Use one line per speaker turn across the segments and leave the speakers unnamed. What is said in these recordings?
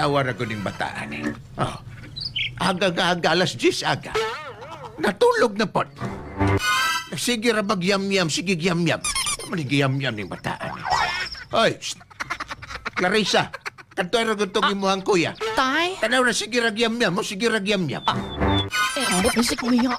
Tanawa na ko ning bataan eh. Oh. Aga-aga, alas 10 aga. Natulog na po. Sige ra mag-yam-yam, sige yam-yam. Manigi-yam-yam ning bataan eh. Hoy, shh. Clarissa, kanto ra gutong imuhang kuya.
Tay?
Tanaw na sige ra yam-yam, mo sige ra yam-yam.
Ambot ni si kuya,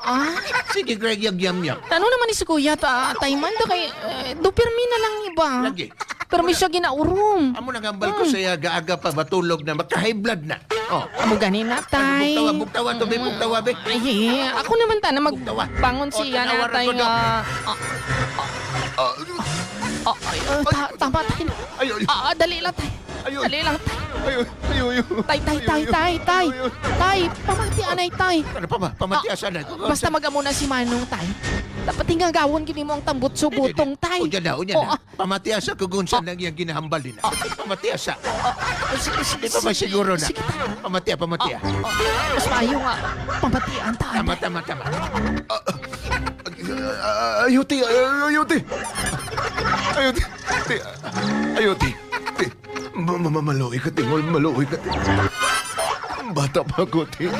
Sige ra yam-yam.
Ano naman ni si kuya, tay man, da kay, dupirmi na lang iba.
Lagi.
Pero may siya ginaurom.
Amo nangambal ko sa aga-aga pa matulog na magka-high blood na. Oh.
Amo ganina, tay.
Buktawa to be, buktawa be.
Ay, ako naman ta na magbangon siya na tay nga. Tama tay.
Ay,
Dali lang tay.
Ayun.
Dali lang tay.
ay.
Tay. Tay, pamati anay tay.
Ano pa ba? Pamatiasan na.
Basta mag-amo na si Manong tay. Dapat tinggang gawon gini mo ang tambot subutong tay.
O dyan na. Pamatiasa ko kung saan lang yung ginahambal din. Pamatiasa. Di pa ba siguro na? Pamatia.
Mas mayo nga. Pamatian tay.
Tama.
Ayuti. Maluwi ka, Tingol. Maluwi ka. Bata pa ako, Ting.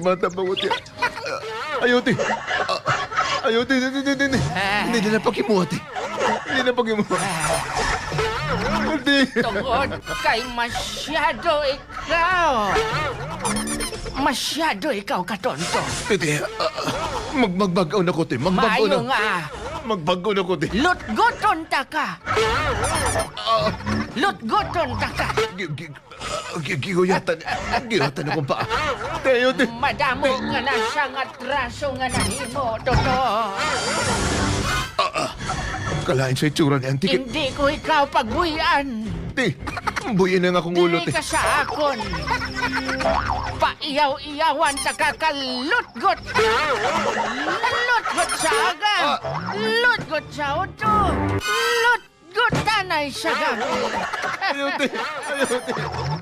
Bata pa ako, Ting. Ayuti. Hindi na pakimuha, Ting. Hindi na pakimuha. Hindi.
Tungod kay masyado ikaw katonto.
Hindi. Magbagaw na ko, Ting.
Maayo nga.
Magbagaw na ko, Ting.
Lutgoton ta ka. Lutgoton ta ka.
Giyatan akong paa. Ayuti.
Madamo ka na siya nga traso nga nahimo, totoo.
Kalain sa itsura ni Auntie.
Hindi ko ikaw pagbuyan.
Ting. Buyin na nga akong ulo,
Dili
Ting.
ka sa akon. Paiyaw-iyawan ta ka kalutgot. Lutgot sa aga. Lutgot sa uto. Lutgot tanay sa gabi.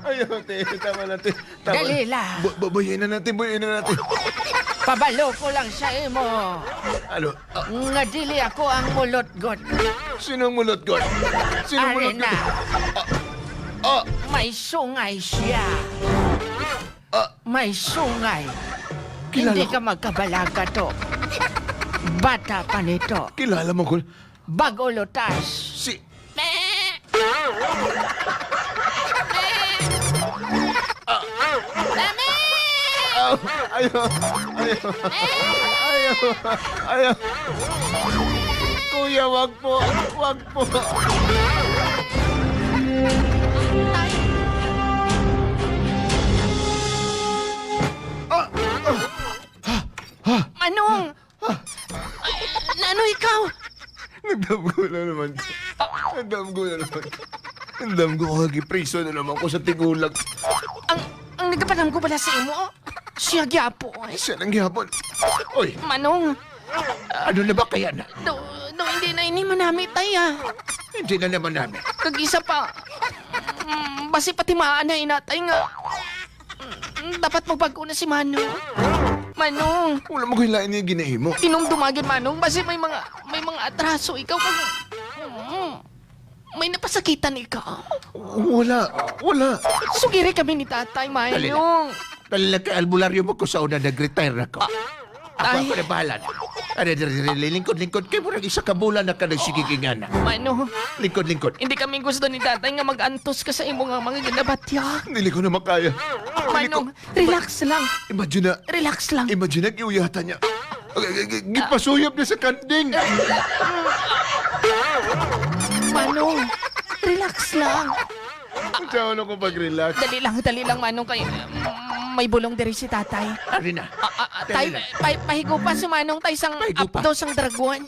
Ayuti. Tama na, Ting.
Dali lang.
Buyin na natin.
Pabalo ko lang sa imo.
Ano?
Nga dili ako ang mulotgot.
Sinong mulot ko? Sinong mulot
Arena.
ko?
May sungay siya. May sungay.
Kilala
Hindi
ko.
ka magkabalaga to. Bata pa nito.
Kilala mo ko.
Bago lutas.
Si... Ayaw. Kuya, wag po.
Manong! Ano ikaw?
Nagdamgo na naman. Nagdamgo ko kagipriso na naman ko sa tigulag.
Ang nagkapanam ko pala sa imo? Siya gyapo.
Siya nang gihapon. Oy,
Manong,
Ano na ba kaya na?
do hindi na ini manami tay
Hindi na naman namin.
Kag-isa pa. Basi pati maanay natay nga. Dapat magbago na si Manong. Manong,
wala mo kailangan niya ginahimo.
inom dumagin Manong. Basi may mga atraso ikaw kag may napasakitan ikaw.
Wala.
Sugiri kami ni tatay, Manong.
Dali lang kay albularyo mo ko sa una nag-retire na ko.
Ay.
Ako na bahala na. Lingkod. Kaya mo nang isa ka bulan na ka nagsigigingan na.
Manong,
Lingkod.
hindi kami gusto ni tatay nga mag-antos ka sa imo nga mga ginabatya.
Hindi ko na makaya.
Manong, relax lang.
Imagine na giuyatan niya. Gipasuyop niya sa kanding.
Manong, relax lang.
Diyan ako pag-relax.
Dali lang, Manong, kay may bulong diri si tatay.
Ari na.
Tay, pahigo pa si Manong tay sang
Pahigo pa?
apdo sang dragon.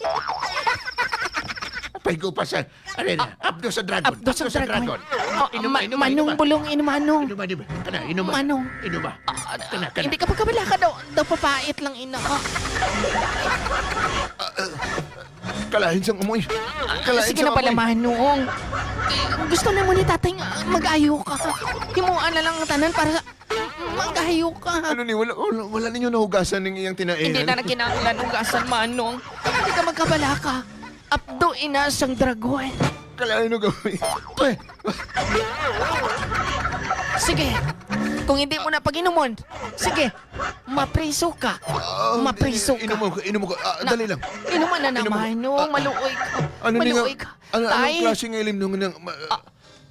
Pahigo pa sa... Ari na. Abdo sa dragon.
Apdo sang dragon.
Inuman.
Manong bulong Manong.
Inuman. Kana, inuman.
Manong.
Inuman. Kana.
Hindi ka pagkabala ka daw papait lang ina.
Kalahin siyang umuy.
Sige na pala, Manong. Gusto na mo ni tatay nga mag-ayo ka. Himuan na lang ang tanan para mag-ayo ka.
Ano ni, wala ninyo nahugasan ng iyang tinainan.
Hindi na naginanglan ng gasan, Manong. Hindi ka magkabala ka. Apdo ina sang dragon.
Kalahin mo gawin.
Sige, Kung hindi mo na pag-inumon, sige, mapriso ka. Mapriso ka.
Inom ko. Dali lang.
Inuman na naman, Nung. Maluoy ka.
Ano ni
Maluoy
nga?
ka.
Anong
Tay,
klase nga ilim nung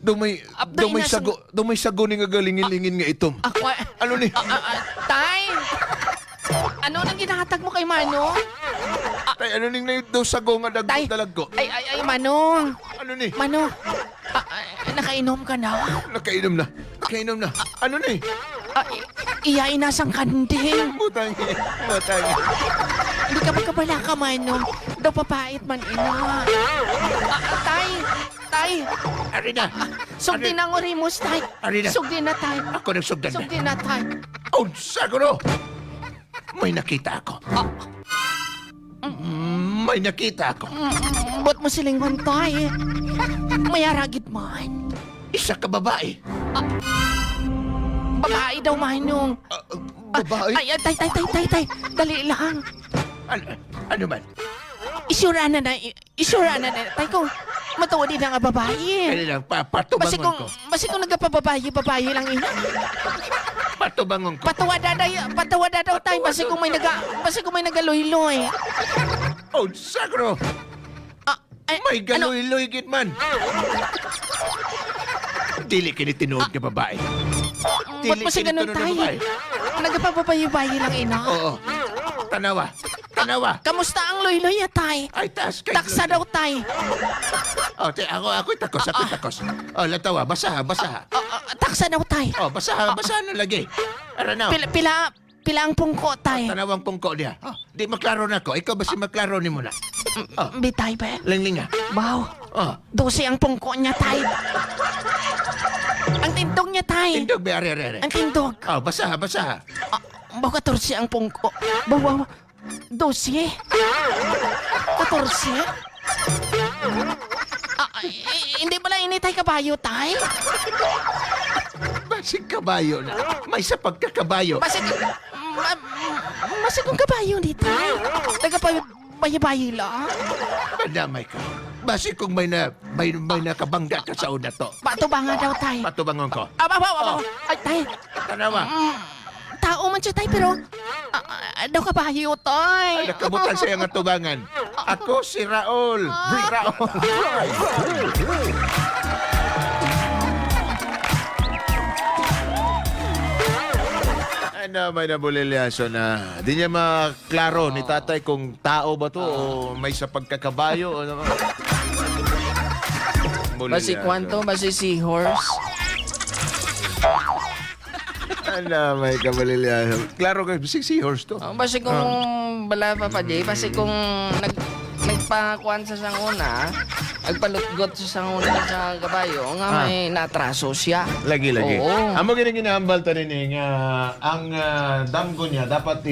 daw
Abday na
daw may sago ni nga galingin-lingin nga itom.
ako,
Ano ni?
Tay, ano nang ginahatag mo kay Manong?
Tay, ano ning na daw sago nga
Tay,
dalag ko?
ay, Manong.
Ano ni?
Manong, nakainom ka na?
Nakainom na. Ano ni?
Iyain nasang kanding.
Mutangi.
Hindi ka magkabala ka, Manong. Daw papait man ina. Tay,
Ari na.
sugdi na ng orimos, Tay.
Arina.
Sugdi na, Tay.
Ako nagsugdan na.
Sugdi na, Tay.
Oh, saguro! May nakita ako. May nakita ako.
Ba't mo silingon, Tay? May aragid man.
Isa ka babae.
Babae daw, Manong.
Babae?
Ay, tay. Dali lang.
Ano man?
Isura na. Tay, kung matuwa din ang babae.
Ano lang,
Basi
patubangon ko.
babae lang ina.
Patubangon ko.
Patawa daw, tay. Basi kung may nagaloy-loy.
Oh, saguro! May galoy-loy git man. Dili kinitinuod ka babae.
Ba't mo siya ganun, tay? Nagpapabayi-bayi lang ina.
Oo. Tanawa.
Kamusta ang loy-loy, tay?
Ay, taas kay
Taksa daw, tay.
Oh, ako'y takos. Oh, latawa. Basaha.
Taksa daw, tay.
Oh, basaha na lagi. Ara na.
Pila ang pungko, tay.
Tanawang pungko niya. Oh, di maklaro na ko. Ikaw ba si maklaro ni mo na? Oh,
Bitay, be.
linglinga.
Wow.
Oh,
12 ang pungko niya, tay. Ang tindog niya, tay.
tindog be, are.
Ang tindog.
Oh, basaha.
Bawa 14 ang pungko. Bawa 12. 14. Hindi pala initay kabayo, tay.
Basig kabayo na. May sa pagkakabayo.
Masig kong kabayo ni tay. Bayi-bayi lang.
Madamay ka. Basig kung may nakabangga ka sa una to.
Patubanga daw, tay.
Patubangon ko.
Ay, tay.
Tanawa.
Tao man siya, tay, pero daw kabayo, tay.
Nakabutan siya nga tubangan. Ako si Raul.
Ano, may nabulilyaso na. Di niya maklaro ni tatay kung tao ba to o may sa pagkakabayo o ano.
Basi kwanto, basi seahorse.
Ano, may kabulilyaso. Klaro ka, si seahorse to.
Basi kung bala pa Jay, basi kung nagpakuan sa sanguna, nagpalutgot sa sanguna sa kabayo, nga may natraso siya.
Lagi.
Oo.
Amo gini ginahambal ta rin nga ang damgo niya dapat